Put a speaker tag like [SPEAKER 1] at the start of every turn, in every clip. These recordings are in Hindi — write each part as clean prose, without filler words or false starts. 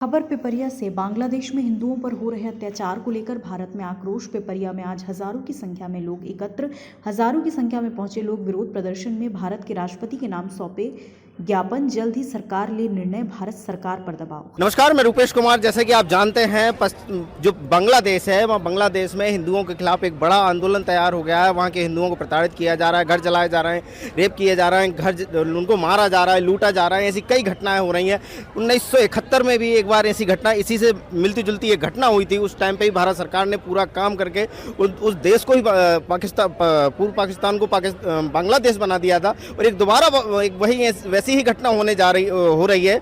[SPEAKER 1] खबर पिपरिया से। बांग्लादेश में हिंदुओं पर हो रहे अत्याचार को लेकर भारत में आक्रोश। पिपरिया में आज हजारों की संख्या में लोग एकत्र। हजारों की संख्या में पहुंचे लोग विरोध प्रदर्शन में भारत के राष्ट्रपति के नाम सौंपे ज्ञापन। जल्द ही सरकार ले निर्णय, भारत सरकार पर दबाव।
[SPEAKER 2] नमस्कार, मैं रूपेश कुमार। जैसे कि आप जानते हैं, जो बांग्लादेश है, वहाँ बांग्लादेश में हिंदुओं के खिलाफ एक बड़ा आंदोलन तैयार हो गया है। वहाँ के हिंदुओं को प्रताड़ित किया जा रहा है, घर जलाए जा रहे हैं, रेप किए जा रहे हैं, उनको मारा जा रहा है, लूटा जा रहा है। ऐसी कई घटनाएं हो रही हैं। 1971 में भी एक बार ऐसी घटना, इसी से मिलती जुलती एक घटना हुई थी। उस टाइम पे ही भारत सरकार ने पूरा काम करके उस देश को ही पूर्व पाकिस्तान को बांग्लादेश बना दिया था। और एक दोबारा वही वैसी ही घटना हो रही है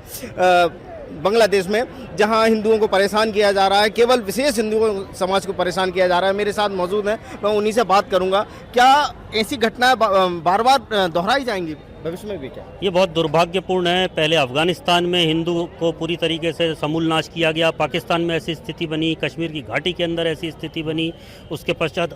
[SPEAKER 2] बांग्लादेश में, जहां हिंदुओं को परेशान किया जा रहा है। केवल विशेष हिंदुओं समाज को परेशान किया जा रहा है। मेरे साथ मौजूद हैं, मैं उन्हीं से बात करूंगा। क्या ऐसी घटनाएं बार बार दोहराई जाएंगी भविष्य में भी? क्या
[SPEAKER 3] ये बहुत दुर्भाग्यपूर्ण है। पहले अफगानिस्तान में हिंदू को पूरी तरीके से समूल नाश किया गया, पाकिस्तान में ऐसी स्थिति बनी, कश्मीर की घाटी के अंदर ऐसी स्थिति बनी, उसके पश्चात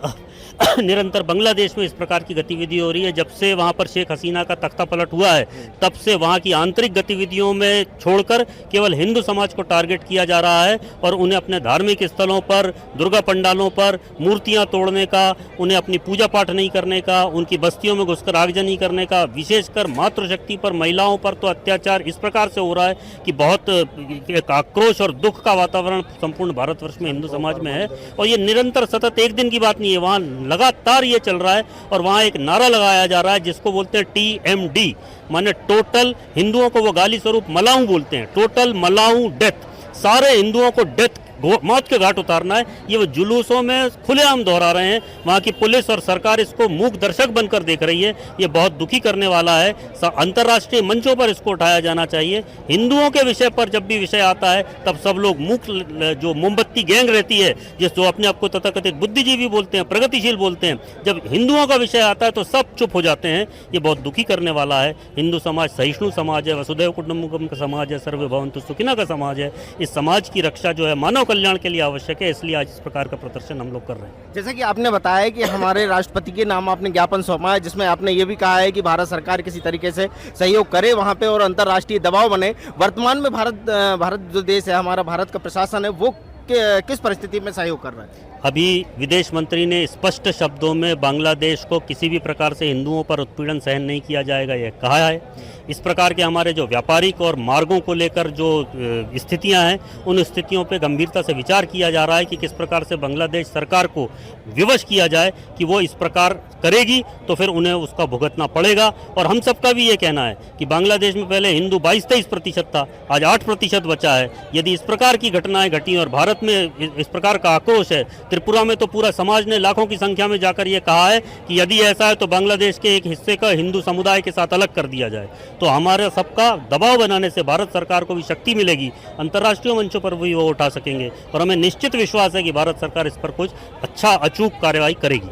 [SPEAKER 3] निरंतर बांग्लादेश में इस प्रकार की गतिविधि हो रही है। जब से वहाँ पर शेख हसीना का तख्ता पलट हुआ है, तब से वहाँ की आंतरिक गतिविधियों में छोड़कर केवल हिंदू समाज को टारगेट किया जा रहा है और उन्हें अपने धार्मिक स्थलों पर, दुर्गा पंडालों पर मूर्तियाँ तोड़ने का, उन्हें अपनी पूजा पाठ नहीं करने का, उनकी बस्तियों में घुसकर आगजनी करने का, विशेष मातृशक्ति पर, महिलाओं पर तो अत्याचार इस प्रकार से हो रहा है कि बहुत एक आक्रोश और दुख का वातावरण संपूर्ण भारतवर्ष में हिंदू समाज में है। और ये निरंतर सतत एक दिन की बात नहीं है, वहाँ लगातार ये चल रहा है। और वहाँ एक नारा लगाया जा रहा है जिसको बोलते हैं TMD, माने टोटल, हिंदुओं को वो गाली स्वरूप मलाऊ बोलते हैं, टोटल मलाऊ डेथ। सारे हिंदुओं को डेथ, मौत के घाट उतारना है। ये वो जुलूसों में खुलेआम दोहरा रहे हैं। वहाँ की पुलिस और सरकार इसको मूक दर्शक बनकर देख रही है। ये बहुत दुखी करने वाला है। अंतर्राष्ट्रीय मंचों पर इसको उठाया जाना चाहिए। हिंदुओं के विषय पर जब भी विषय आता है, तब सब लोग जो मोमबत्ती गैंग रहती है, जो अपने आप को तथाकथित बुद्धिजीवी बोलते हैं, प्रगतिशील बोलते हैं, जब हिंदुओं का विषय आता है तो सब चुप हो जाते हैं। ये बहुत दुखी करने वाला है। हिंदू समाज सहिष्णु समाज है, वसुधैव कुटुंबकम का समाज है, सर्वे भवन्तु सुखिनः का समाज है। इस समाज की रक्षा जो है मानव कल्याण के लिए आवश्यक है, इसलिए आज इस प्रकार का प्रदर्शन हम लोग कर रहे हैं।
[SPEAKER 2] जैसा कि आपने बताया कि हमारे राष्ट्रपति के नाम आपने ज्ञापन सौंपा है, जिसमें आपने ये भी कहा है कि भारत सरकार किसी तरीके से सहयोग करे वहां पे और अंतर्राष्ट्रीय दबाव बने। वर्तमान में भारत जो देश है, हमारा भारत का प्रशासन है, वो किस परिस्थिति में सहयोग कर रहा है?
[SPEAKER 3] अभी विदेश मंत्री ने स्पष्ट शब्दों में बांग्लादेश को किसी भी प्रकार से हिंदुओं पर उत्पीड़न सहन नहीं किया जाएगा, यह कहा है। इस प्रकार के हमारे जो व्यापारिक और मार्गों को लेकर जो स्थितियां हैं, उन स्थितियों पे गंभीरता से विचार किया जा रहा है कि किस प्रकार से बांग्लादेश सरकार को विवश किया जाए कि वो इस प्रकार करेगी तो फिर उन्हें उसका भुगतना पड़ेगा। और हम सबका भी ये कहना है कि बांग्लादेश में पहले हिंदू 22-23% था, आज 8% बचा है। यदि इस प्रकार की घटनाएं घटी और भारत में इस प्रकार का आक्रोश है, त्रिपुरा में तो पूरा समाज ने लाखों की संख्या में जाकर ये कहा है कि यदि ऐसा है तो बांग्लादेश के एक हिस्से का हिंदू समुदाय के साथ अलग कर दिया जाए। तो हमारे सबका दबाव बनाने से भारत सरकार को भी शक्ति मिलेगी, अंतर्राष्ट्रीय मंचों पर भी वो उठा सकेंगे। और हमें निश्चित विश्वास है कि भारत सरकार इस पर कुछ अच्छा अचूक कार्रवाई करेगी।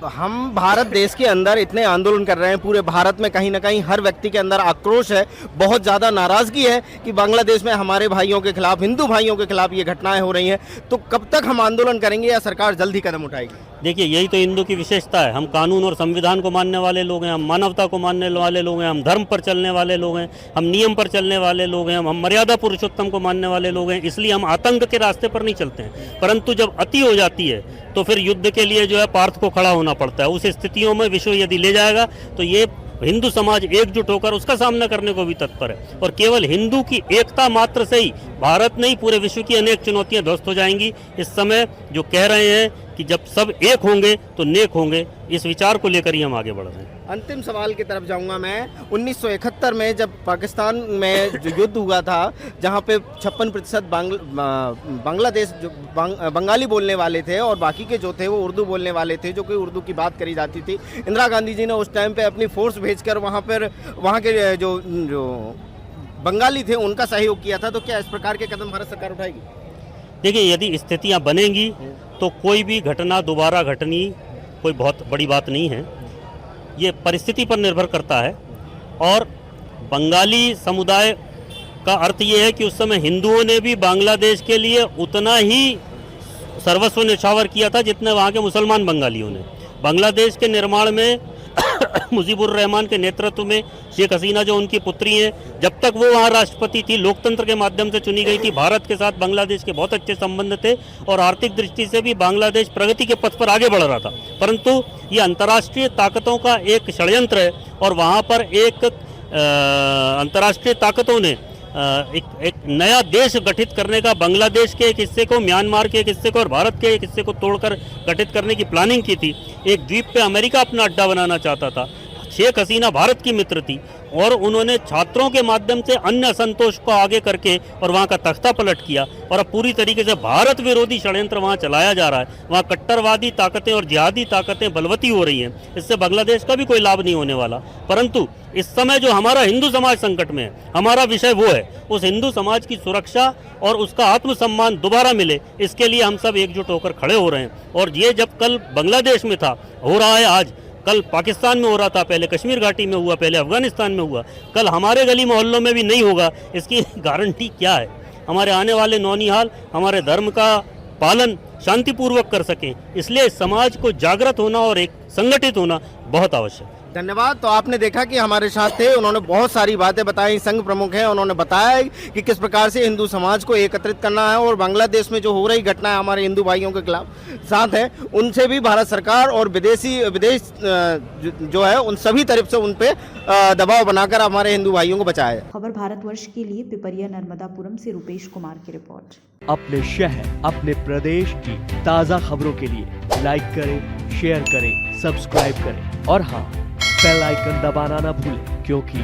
[SPEAKER 2] हम भारत देश के अंदर इतने आंदोलन कर रहे हैं, पूरे भारत में कहीं ना कहीं हर व्यक्ति के अंदर आक्रोश है, बहुत ज़्यादा नाराज़गी है कि बांग्लादेश में हमारे भाइयों के खिलाफ, हिंदू भाइयों के खिलाफ ये घटनाएं हो रही हैं। तो कब तक हम आंदोलन करेंगे या सरकार जल्दी कदम उठाएगी?
[SPEAKER 3] देखिए, यही तो हिंदू की विशेषता है। हम कानून और संविधान को मानने वाले लोग हैं, हम मानवता को मानने वाले लोग हैं, हम धर्म पर चलने वाले लोग हैं, हम नियम पर चलने वाले लोग हैं, हम मर्यादा पुरुषोत्तम को मानने वाले लोग हैं। इसलिए हम आतंक के रास्ते पर नहीं चलते हैं। परंतु जब अति हो जाती है तो फिर युद्ध के लिए जो है पार्थ को खड़ा होना पड़ता है। उस स्थितियों में विश्व यदि ले जाएगा तो ये हिंदू समाज एकजुट होकर उसका सामना करने को भी तत्पर है। और केवल हिंदू की एकता मात्र से ही भारत नहीं, पूरे विश्व की अनेक चुनौतियां ध्वस्त हो जाएंगी। इस समय जो कह रहे हैं कि जब सब एक होंगे तो नेक होंगे, इस विचार को लेकर ही हम आगे बढ़ रहे हैं।
[SPEAKER 2] अंतिम सवाल की तरफ जाऊंगा मैं। 1971 में जब पाकिस्तान में जो युद्ध हुआ था, जहां पे 56% बांग्लादेश जो बंगाली बोलने वाले थे और बाकी के जो थे वो उर्दू बोलने वाले थे, जो कि उर्दू की बात करी जाती थी। इंदिरा गांधी जी ने उस टाइम पे अपनी फोर्स भेजकर वहाँ के जो बंगाली थे उनका सहयोग किया था। तो क्या इस प्रकार के कदम भारत सरकार उठाएगी?
[SPEAKER 3] देखिए, यदि स्थितियाँ बनेंगी तो कोई भी घटना दोबारा घटनी कोई बहुत बड़ी बात नहीं है। ये परिस्थिति पर निर्भर करता है। और बंगाली समुदाय का अर्थ ये है कि उस समय हिंदुओं ने भी बांग्लादेश के लिए उतना ही सर्वस्व न्यौछावर किया था जितने वहाँ के मुसलमान बंगालियों ने। बांग्लादेश के निर्माण में मुजीबुर रहमान के नेतृत्व में शेख हसीना जो उनकी पुत्री हैं, जब तक वो वहाँ राष्ट्रपति थी, लोकतंत्र के माध्यम से चुनी गई थी। भारत के साथ बांग्लादेश के बहुत अच्छे संबंध थे और आर्थिक दृष्टि से भी बांग्लादेश प्रगति के पथ पर आगे बढ़ रहा था। परंतु ये अंतर्राष्ट्रीय ताकतों का एक षड्यंत्र है और वहाँ पर एक अंतर्राष्ट्रीय ताकतों ने एक नया देश गठित करने का, बांग्लादेश के एक हिस्से को, म्यांमार के एक हिस्से को और भारत के एक हिस्से को तोड़कर गठित करने की प्लानिंग की थी। एक द्वीप पे अमेरिका अपना अड्डा बनाना चाहता था। शेख हसीना भारत की मित्र थी और उन्होंने छात्रों के माध्यम से अन्य असंतोष को आगे करके और वहाँ का तख्ता पलट किया और अब पूरी तरीके से भारत विरोधी षड्यंत्र वहाँ चलाया जा रहा है। वहाँ कट्टरवादी ताकतें और जिहादी ताकतें बलवती हो रही हैं। इससे बांग्लादेश का भी कोई लाभ नहीं होने वाला। परंतु इस समय जो हमारा हिंदू समाज संकट में है, हमारा विषय वो है, उस हिंदू समाज की सुरक्षा और उसका आत्मसम्मान दोबारा मिले, इसके लिए हम सब एकजुट होकर खड़े हो रहे हैं। और ये जब कल बांग्लादेश में था, हो रहा है आज, कल पाकिस्तान में हो रहा था, पहले कश्मीर घाटी में हुआ, पहले अफगानिस्तान में हुआ, कल हमारे गली मोहल्लों में भी नहीं होगा, इसकी गारंटी क्या है? हमारे आने वाले नौनिहाल हमारे धर्म का पालन शांतिपूर्वक कर सकें, इसलिए समाज को जागृत होना और एक संगठित होना बहुत आवश्यक है।
[SPEAKER 2] धन्यवाद। तो आपने देखा कि हमारे साथ थे, उन्होंने बहुत सारी बातें बताई। संघ प्रमुख हैं, उन्होंने बताया कि किस प्रकार से हिंदू समाज को एकत्रित करना है और बांग्लादेश में जो हो रही घटना है हमारे हिंदू भाइयों के खिलाफ साथ है, उनसे भी भारत सरकार और विदेश जो है उन सभी तरफ से उन पे दबाव बनाकर हमारे हिंदू भाइयों को बचाया जाए।
[SPEAKER 1] खबर भारतवर्ष के लिए पिपरिया नर्मदापुरम से रुपेश कुमार की रिपोर्ट।
[SPEAKER 4] अपने शहर, अपने प्रदेश की ताज़ा खबरों के लिए लाइक करें, शेयर करें, सब्सक्राइब करें और हाँ, बेल आइकन दबाना ना भूलें, क्योंकि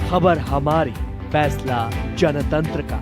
[SPEAKER 4] खबर हमारी, फैसला जनतंत्र का।